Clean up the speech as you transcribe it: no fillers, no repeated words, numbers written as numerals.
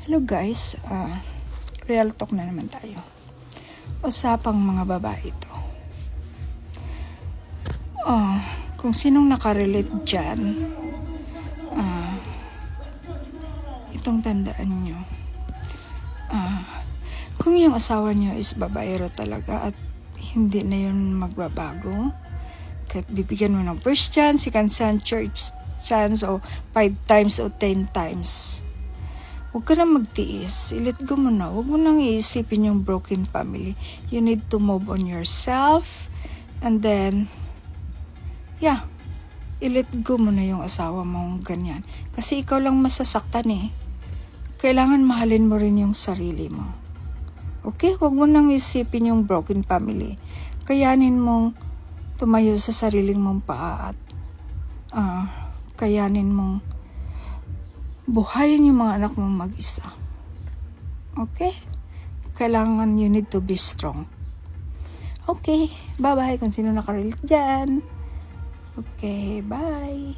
Hello guys, real talk na naman tayo. Usapang mga babae to. Kung sinong nakarelate dyan, itong tandaan nyo. Kung yung asawa nyo is babaero talaga at hindi na yun magbabago, kahit bibigyan mo ng first chance, second chance, third chance, o 5 times o 10 times, huwag ka na magtiis. I-let go mo na. Huwag mo nang iisipin yung broken family. You need to move on yourself. And then, i-let go mo na yung asawa mong ganyan. Kasi ikaw lang masasaktan eh. Kailangan mahalin mo rin yung sarili mo. Okay? Huwag mo nang isipin yung broken family. Kayanin mong tumayo sa sariling mong paa at kayanin mong buhayin yung mga anak mong mag-isa. Okay? Kailangan you need to be strong. Okay, bye-bye kung sino nakarelate dyan. Okay, bye.